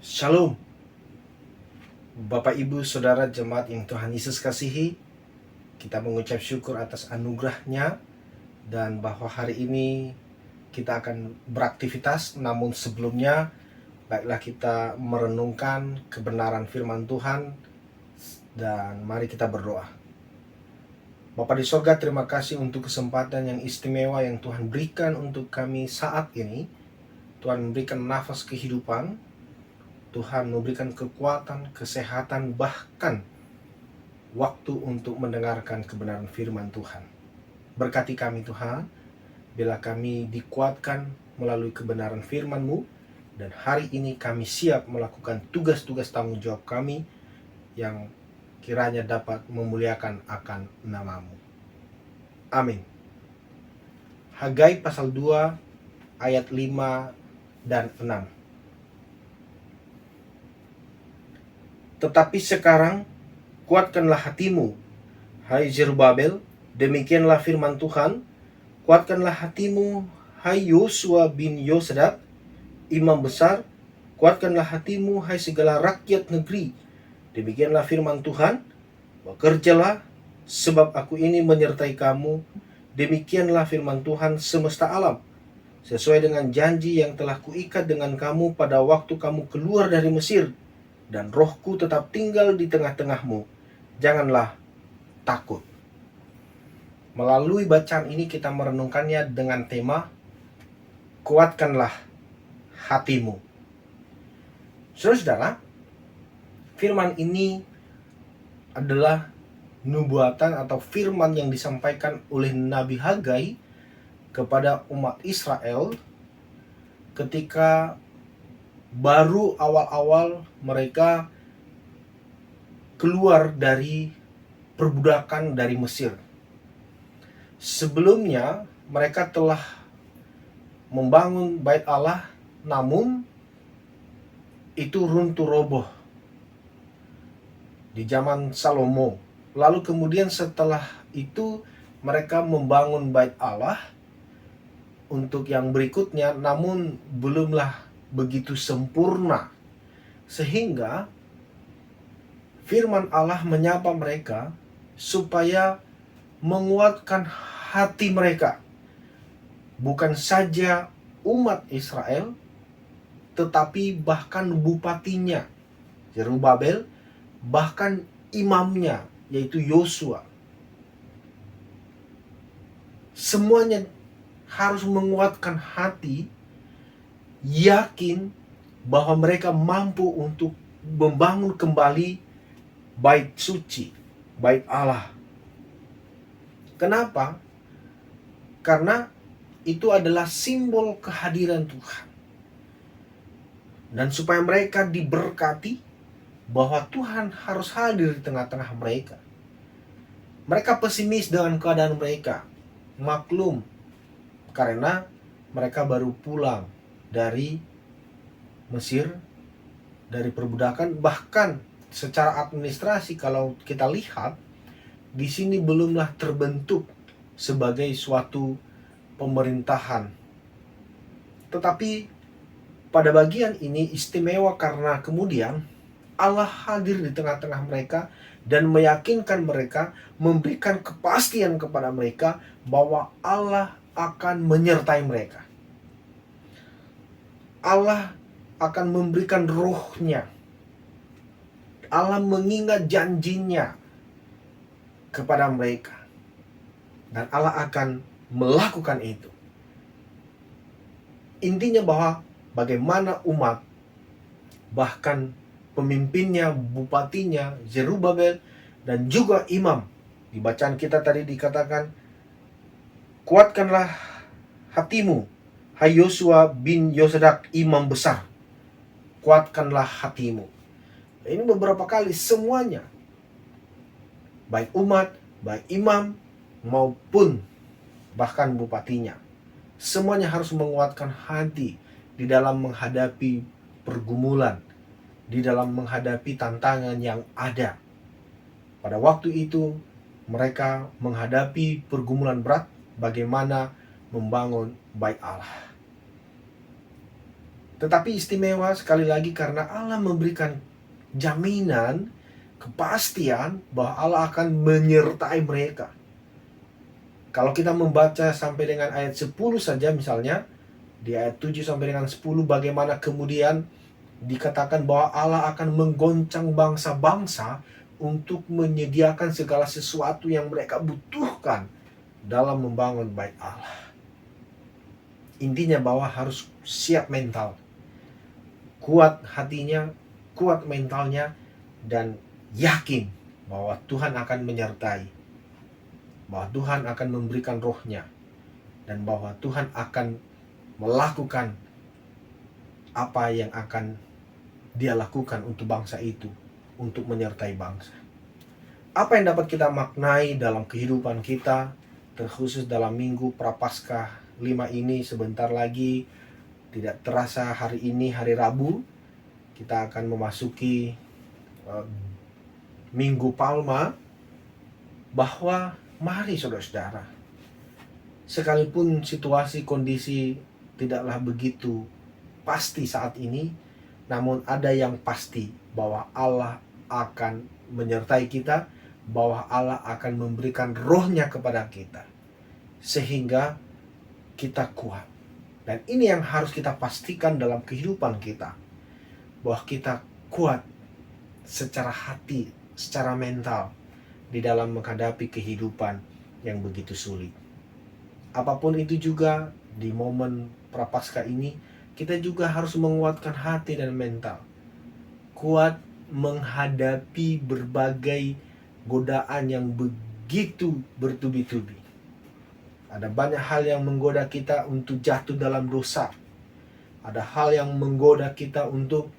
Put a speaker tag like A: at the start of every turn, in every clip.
A: Shalom, Bapak Ibu Saudara Jemaat yang Tuhan Yesus kasihi. Kita mengucap syukur atas anugerah-Nya dan bahwa hari ini kita akan beraktivitas. Namun sebelumnya, baiklah kita merenungkan kebenaran firman Tuhan dan mari kita berdoa. Bapa di sorga, terima kasih untuk kesempatan yang istimewa yang Tuhan berikan untuk kami saat ini. Tuhan memberikan nafas kehidupan, Tuhan memberikan kekuatan, kesehatan, bahkan waktu untuk mendengarkan kebenaran firman Tuhan. Berkati kami Tuhan, bila kami dikuatkan melalui kebenaran firman-Mu, dan hari ini kami siap melakukan tugas-tugas tanggung jawab kami yang kiranya dapat memuliakan akan nama-Mu. Amin. Hagai pasal 2 ayat 5 dan 6. Tetapi sekarang kuatkanlah hatimu, hai Zerubabel, demikianlah firman Tuhan. Kuatkanlah hatimu, hai Yosua bin Yosadak, imam besar. Kuatkanlah hatimu, hai segala rakyat negeri. Demikianlah firman Tuhan. Bekerjalah, sebab aku ini menyertai kamu. Demikianlah firman Tuhan semesta alam, sesuai dengan janji yang telah kuikat dengan kamu pada waktu kamu keluar dari Mesir. Dan rohku tetap tinggal di tengah-tengahmu. Janganlah takut. Melalui bacaan ini kita merenungkannya dengan tema kuatkanlah hatimu. Saudara-saudara, firman ini adalah nubuatan atau firman yang disampaikan oleh Nabi Hagai kepada umat Israel ketika baru awal-awal mereka keluar dari perbudakan dari Mesir. Sebelumnya mereka telah membangun bait Allah, namun itu runtuh roboh di zaman Salomo. Lalu kemudian setelah itu mereka membangun bait Allah untuk yang berikutnya, namun belumlah begitu sempurna, sehingga firman Allah menyapa mereka supaya menguatkan hati mereka, bukan saja umat Israel, tetapi bahkan bupatinya Zerubabel, bahkan imamnya yaitu Yosua. Semuanya harus menguatkan hati, yakin bahwa mereka mampu untuk membangun kembali bait suci, bait Allah. Kenapa? Karena itu adalah simbol kehadiran Tuhan. Dan supaya mereka diberkati bahwa Tuhan harus hadir di tengah-tengah mereka. Mereka pesimis dengan keadaan mereka. Maklum, karena mereka baru pulang dari Mesir, dari perbudakan. Bahkan secara administrasi kalau kita lihat, di sini belumlah terbentuk sebagai suatu pemerintahan. Tetapi pada bagian ini istimewa karena kemudian Allah hadir di tengah-tengah mereka dan meyakinkan mereka, memberikan kepastian kepada mereka bahwa Allah akan menyertai mereka. Allah akan memberikan rohnya. Allah mengingat janjinya kepada mereka. Dan Allah akan melakukan itu. Intinya bahwa bagaimana umat, bahkan pemimpinnya, bupatinya, Zerubabel, dan juga imam. Di bacaan kita tadi dikatakan, kuatkanlah hatimu, hai Yosua bin Yosadak, imam besar. Kuatkanlah hatimu. Ini beberapa kali semuanya, baik umat, baik imam, maupun bahkan bupatinya, semuanya harus menguatkan hati di dalam menghadapi pergumulan, di dalam menghadapi tantangan yang ada. Pada waktu itu mereka menghadapi pergumulan berat, bagaimana membangun bait Allah. Tetapi istimewa sekali lagi karena Allah memberikan jaminan, kepastian bahwa Allah akan menyertai mereka. Kalau kita membaca sampai dengan ayat 10 saja misalnya, di ayat 7 sampai dengan 10 bagaimana kemudian dikatakan bahwa Allah akan menggoncang bangsa-bangsa untuk menyediakan segala sesuatu yang mereka butuhkan dalam membangun bait Allah. Intinya bahwa harus siap mental, kuat hatinya, kuat mentalnya, dan yakin bahwa Tuhan akan menyertai, bahwa Tuhan akan memberikan rohnya, dan bahwa Tuhan akan melakukan apa yang akan Dia lakukan untuk bangsa itu, untuk menyertai bangsa. Apa yang dapat kita maknai dalam kehidupan kita, terkhusus dalam Minggu Prapaskah 5 ini? Sebentar lagi, tidak terasa hari ini hari Rabu, kita akan memasuki Minggu Palma. Bahwa mari saudara-saudara, sekalipun situasi kondisi tidaklah begitu pasti saat ini, namun ada yang pasti bahwa Allah akan menyertai kita, bahwa Allah akan memberikan rohnya kepada kita, sehingga kita kuat. Dan ini yang harus kita pastikan dalam kehidupan kita, bahwa kita kuat secara hati, secara mental, di dalam menghadapi kehidupan yang begitu sulit. Apapun itu juga, di momen Prapaskah ini, kita juga harus menguatkan hati dan mental, kuat menghadapi berbagai godaan yang begitu bertubi-tubi. Ada banyak hal yang menggoda kita untuk jatuh dalam dosa. Ada hal yang menggoda kita untuk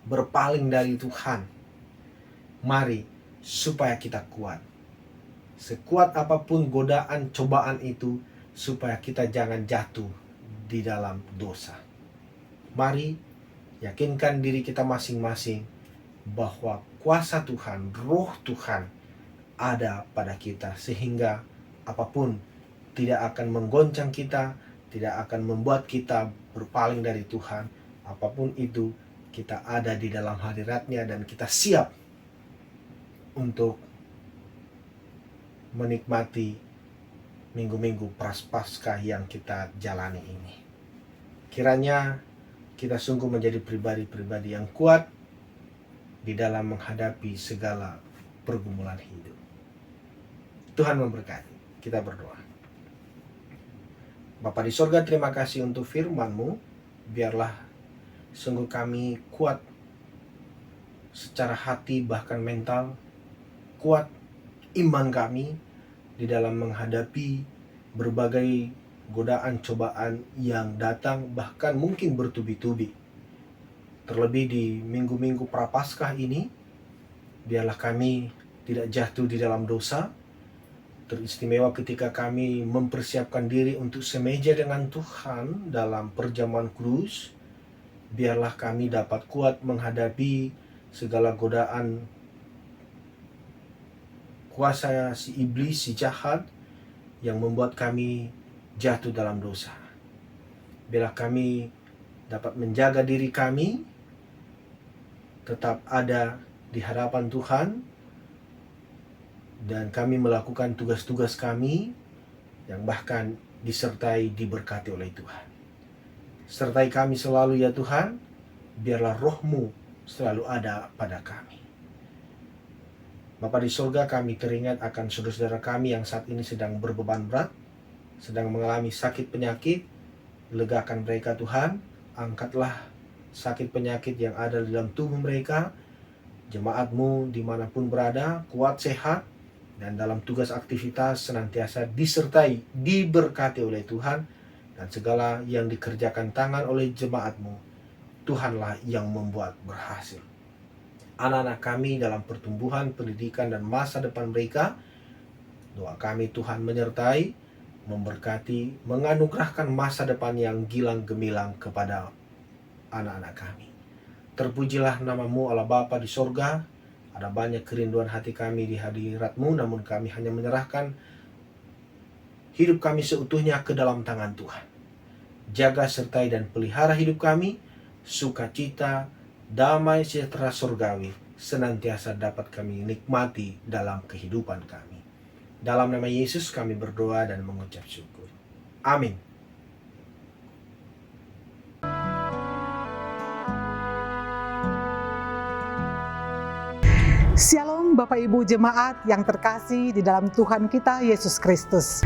A: berpaling dari Tuhan. Mari supaya kita kuat. Sekuat apapun godaan cobaan itu, supaya kita jangan jatuh di dalam dosa. Mari yakinkan diri kita masing-masing bahwa kuasa Tuhan, roh Tuhan ada pada kita, sehingga apapun tidak akan menggoncang kita, tidak akan membuat kita berpaling dari Tuhan. Apapun itu, kita ada di dalam hadirat-Nya dan kita siap untuk menikmati minggu-minggu Prapaskah yang kita jalani ini. Kiranya kita sungguh menjadi pribadi-pribadi yang kuat di dalam menghadapi segala pergumulan hidup. Tuhan memberkati. Kita berdoa. Bapa di sorga, terima kasih untuk firman-Mu. Biarlah sungguh kami kuat secara hati bahkan mental, kuat iman kami di dalam menghadapi berbagai godaan cobaan yang datang, bahkan mungkin bertubi-tubi. Terlebih di minggu-minggu Prapaskah ini, biarlah kami tidak jatuh di dalam dosa. Teristimewa ketika kami mempersiapkan diri untuk semeja dengan Tuhan dalam perjamuan kudus, biarlah kami dapat kuat menghadapi segala godaan kuasa si iblis, si jahat, yang membuat kami jatuh dalam dosa. Biarlah kami dapat menjaga diri kami tetap ada di hadapan Tuhan, dan kami melakukan tugas-tugas kami yang bahkan disertai diberkati oleh Tuhan. Sertai kami selalu ya Tuhan, biarlah roh-Mu selalu ada pada kami. Bapa di surga, kami teringat akan saudara-saudara kami yang saat ini sedang berbeban berat, sedang mengalami sakit penyakit. Legakan mereka Tuhan, angkatlah sakit penyakit yang ada di dalam tubuh mereka. Jemaat-Mu dimanapun berada, kuat sehat, dan dalam tugas aktivitas senantiasa disertai, diberkati oleh Tuhan, dan segala yang dikerjakan tangan oleh jemaat-Mu, Tuhanlah yang membuat berhasil. Anak-anak kami dalam pertumbuhan, pendidikan, dan masa depan mereka, doa kami Tuhan menyertai, memberkati, menganugerahkan masa depan yang gilang gemilang kepada anak-anak kami. Terpujilah nama-Mu Allah Bapa di sorga. Ada banyak kerinduan hati kami di hadirat-Mu, namun kami hanya menyerahkan hidup kami seutuhnya ke dalam tangan Tuhan. Jaga, sertai, dan pelihara hidup kami, sukacita, damai sejahtera surgawi senantiasa dapat kami nikmati dalam kehidupan kami. Dalam nama Yesus kami berdoa dan mengucap syukur. Amin.
B: Shalom Bapak Ibu Jemaat yang terkasih di dalam Tuhan kita Yesus Kristus.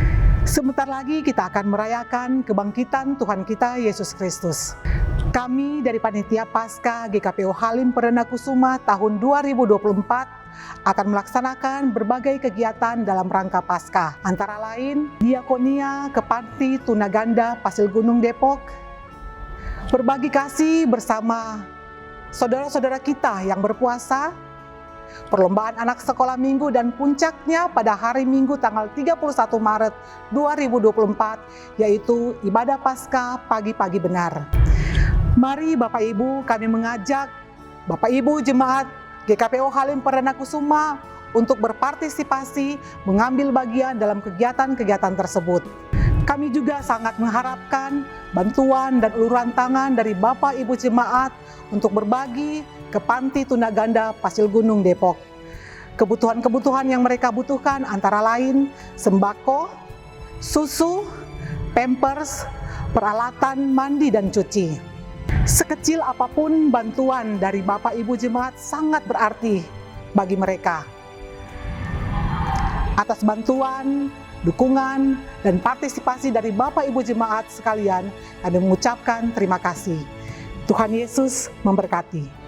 B: Sebentar lagi kita akan merayakan kebangkitan Tuhan kita Yesus Kristus. Kami dari Panitia Paskah GKPO Halim Perdana Kusuma tahun 2024 akan melaksanakan berbagai kegiatan dalam rangka Paskah. Antara lain, diakonia ke Panti Tunaganda Pasir Gunung Depok, berbagi kasih bersama saudara-saudara kita yang berpuasa, perlombaan anak sekolah minggu, dan puncaknya pada hari Minggu tanggal 31 Maret 2024 yaitu ibadah Paskah pagi-pagi benar. Mari Bapak Ibu, kami mengajak Bapak Ibu Jemaat GKPO Halim Perdana Kusuma untuk berpartisipasi mengambil bagian dalam kegiatan-kegiatan tersebut. Kami juga sangat mengharapkan bantuan dan uluran tangan dari Bapak Ibu Jemaat untuk berbagi ke Panti Tunaganda Pasir Gunung Depok. Kebutuhan-kebutuhan yang mereka butuhkan antara lain sembako, susu, pampers, peralatan mandi dan cuci. Sekecil apapun bantuan dari Bapak Ibu Jemaat sangat berarti bagi mereka. Atas bantuan, dukungan, dan partisipasi dari Bapak Ibu Jemaat sekalian, kami mengucapkan terima kasih. Tuhan Yesus memberkati.